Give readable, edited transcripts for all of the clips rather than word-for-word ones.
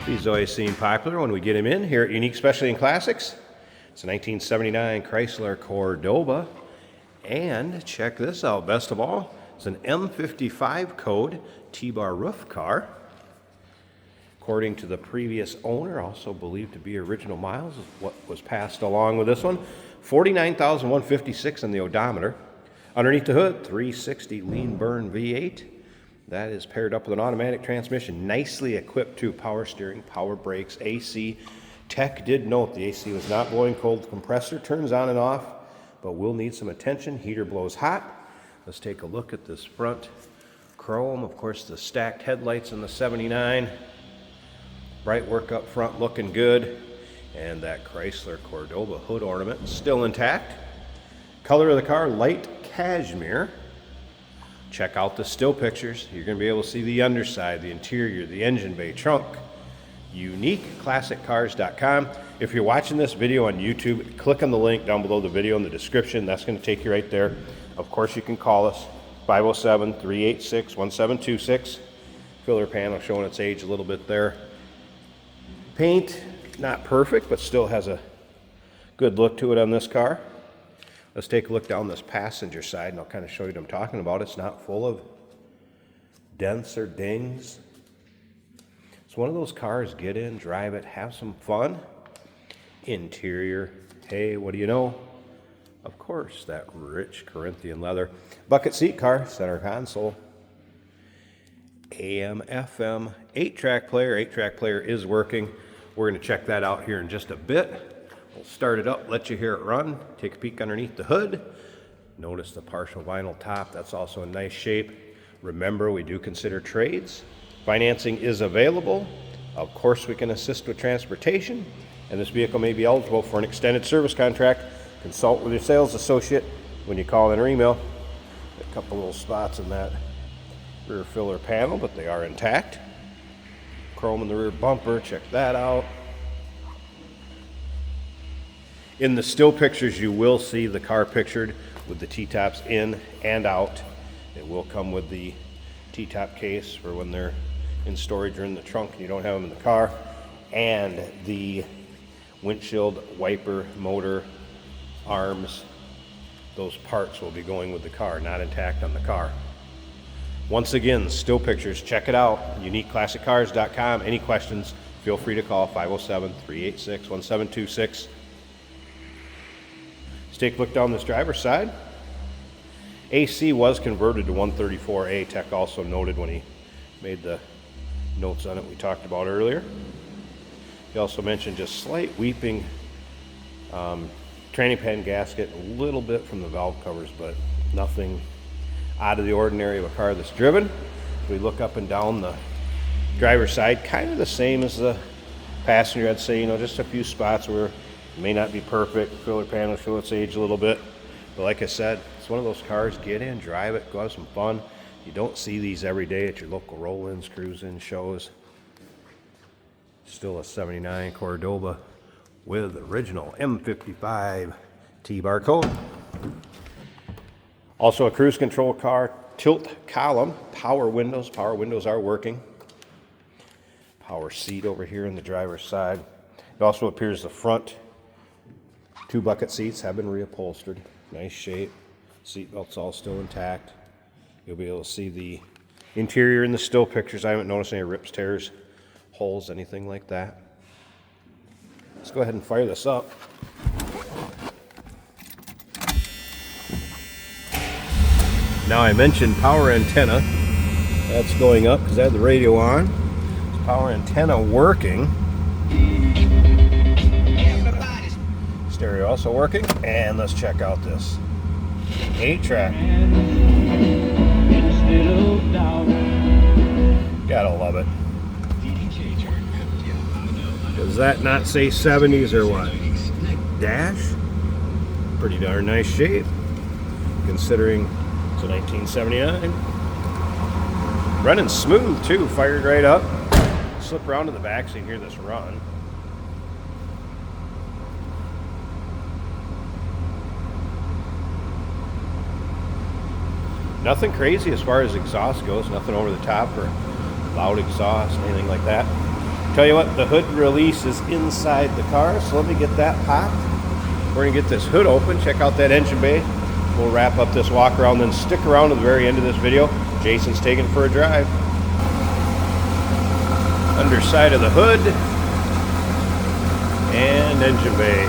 He's always seemed popular when we get him in here at Unique Specialty and Classics. It's a 1979 Chrysler Cordoba. And check this out, best of all, it's an M55 code T-bar roof car. According to the previous owner, also believed to be original miles, is what was passed along with this one. 49,156 on the odometer. Underneath the hood, 360 lean burn V8. That is paired up with an automatic transmission, nicely equipped to power steering, power brakes, AC. Tech did note the AC was not blowing cold. The compressor turns on and off, but will need some attention. Heater blows hot. Let's take a look at this front chrome. Of course, the stacked headlights in the 79. Bright work up front, looking good. And that Chrysler Cordoba hood ornament still intact. Color of the car, light cashmere. Check out the still pictures. You're going to be able to see the underside, the interior, the engine bay, trunk. UniqueClassicCars.com. If you're watching this video on YouTube, click on the link down below the video in the description. That's going to take you right there. Of course, you can call us, 507-386-1726. Filler panel showing its age a little bit there. Paint, not perfect, but still has a good look to it on this car. Let's take a look down this passenger side, and I'll kind of show you what I'm talking about. It's not full of dents or dings. It's one of those cars, get in, drive it, have some fun. Interior, hey, what do you know? Of course, that rich Corinthian leather. Bucket seat car, center console. AM, FM, 8-track player. 8-track player is working. We're going to check that out here in just a bit. We'll start it up, let you hear it run, take a peek underneath the hood. Notice the partial vinyl top, that's also in nice shape. Remember, we do consider trades. Financing is available. Of course, we can assist with transportation, and this vehicle may be eligible for an extended service contract. Consult with your sales associate when you call in or email. A couple little spots in that rear filler panel, but they are intact. Chrome in the rear bumper, check that out. In the still pictures, you will see the car pictured with the T-tops in and out. It will come with the T-top case for when they're in storage or in the trunk and you don't have them in the car. And the windshield wiper, motor, arms, those parts will be going with the car, not intact on the car. Once again, still pictures, check it out, UniqueClassicCars.com. Any questions, feel free to call 507-386-1726. Let's take a look down this driver's side. AC was converted to 134A. Tech also noted when he made the notes on it we talked about earlier. He also mentioned just slight weeping tranny pan gasket, a little bit from the valve covers, but nothing out of the ordinary of a car that's driven. If we look up and down the driver's side, kind of the same as the passenger, I'd say, just a few spots where it may not be perfect. Filler panel show its age a little bit. But like I said, it's one of those cars, get in, drive it, go have some fun. You don't see these every day at your local roll-ins, cruise-in shows. Still a 79 Cordoba with original M55 T-bar code. Also a cruise control car, tilt column, power windows. Power windows are working. Power seat over here in the driver's side. It also appears the front 2 bucket seats have been reupholstered. Nice shape. Seat belts all still intact. You'll be able to see the interior in the still pictures. I haven't noticed any rips, tears, holes, anything like that. Let's go ahead and fire this up. Now I mentioned power antenna. That's going up because I had the radio on. Power antenna working. Stereo also working. And let's check out this 8-track. Gotta love it. Does that not say 70s or what? Dash? Pretty darn nice shape, considering it's a 1979. Running smooth too, fired right up. Slip around to the back so you can hear this run. Nothing crazy as far as exhaust goes, nothing over the top or loud exhaust, anything like that. Tell you what, the hood release is inside the car, so let me get that popped. We're gonna get this hood open, check out that engine bay. We'll wrap up this walk around, then stick around to the very end of this video. Jason's taking it for a drive. Underside of the hood and engine bay.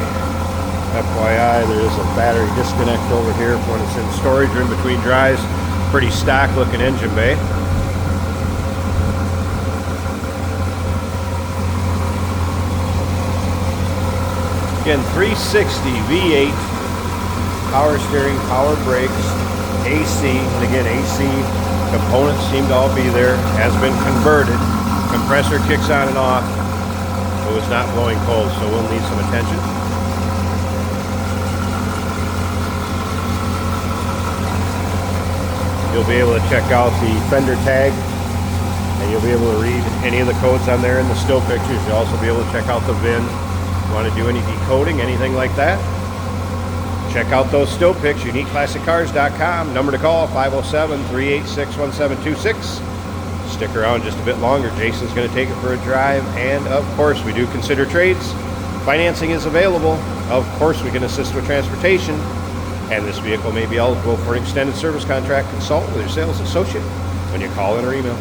FYI, there is a battery disconnect over here when it's in storage or in between drives. Pretty stock looking engine bay. Again, 360 V8, power steering, power brakes, AC, and again, AC components seem to all be there, has been converted. Compressor kicks on and off. It was not blowing cold, so we'll need some attention. You'll be able to check out the fender tag, and you'll be able to read any of the codes on there in the still pictures. You'll also be able to check out the VIN. Want to do any decoding, anything like that? Check out those still pics, uniqueclassiccars.com. Number to call, 507-386-1726. Stick around just a bit longer. Jason's going to take it for a drive. And of course, we do consider trades. Financing is available. Of course, we can assist with transportation. And this vehicle may be eligible for an extended service contract. Consult with your sales associate when you call in or email.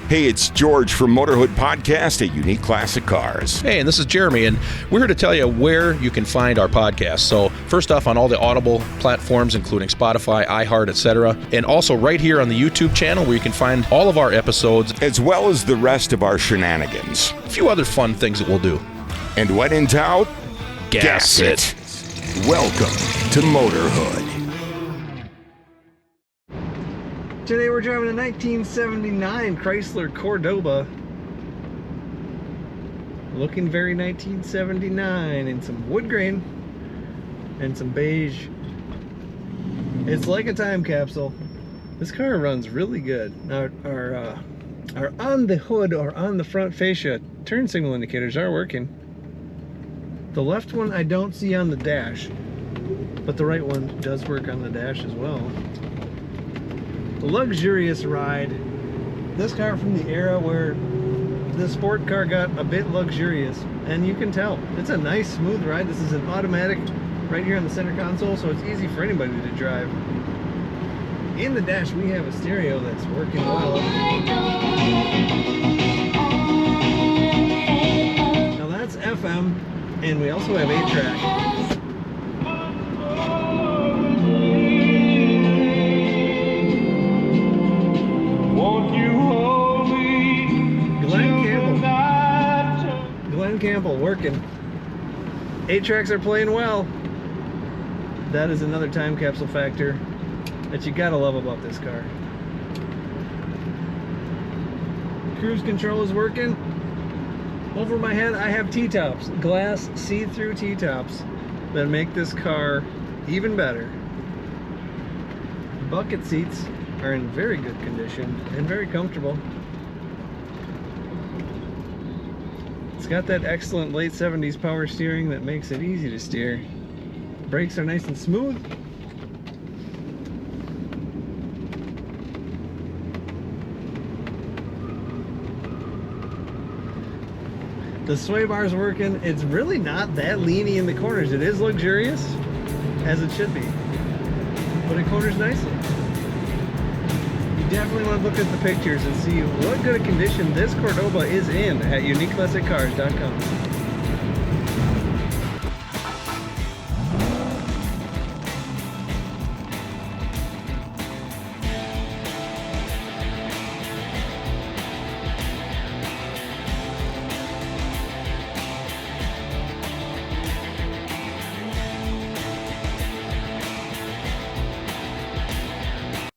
Hey, it's George from Motorhood Podcast at Unique Classic Cars. Hey, and this is Jeremy, and we're here to tell you where you can find our podcast. So first off, on all the Audible platforms, including Spotify, iHeart, etc., and also right here on the YouTube channel where you can find all of our episodes, as well as the rest of our shenanigans. A few other fun things that we'll do. And when in doubt, gas it. Welcome to Motorhood. Today we're driving a 1979 Chrysler Cordoba. Looking very 1979 in some wood grain and some beige. It's like a time capsule. This car runs really good. Our on the hood or on the front fascia turn signal indicators are working. The left one I don't see on the dash, but the right one does work on the dash as well. Luxurious ride. This car from the era where the sport car got a bit luxurious, and you can tell it's a nice smooth ride. This is an automatic right here on the center console, so it's easy for anybody to drive. In the dash we have a stereo that's working well. Now that's FM, and we also have 8-track. Campbell working. 8-tracks are playing well. That is another time capsule factor that you gotta love about this car. Cruise control is working. Over my head I have T-tops, glass see-through T-tops that make this car even better. Bucket seats are in very good condition and very comfortable. It's got that excellent late 70s power steering that makes it easy to steer. Brakes are nice and smooth. The sway bar's working. It's really not that leany in the corners. It is luxurious, as it should be, but it corners nicely. You definitely want to look at the pictures and see what good a condition this Cordoba is in at uniqueclassiccars.com.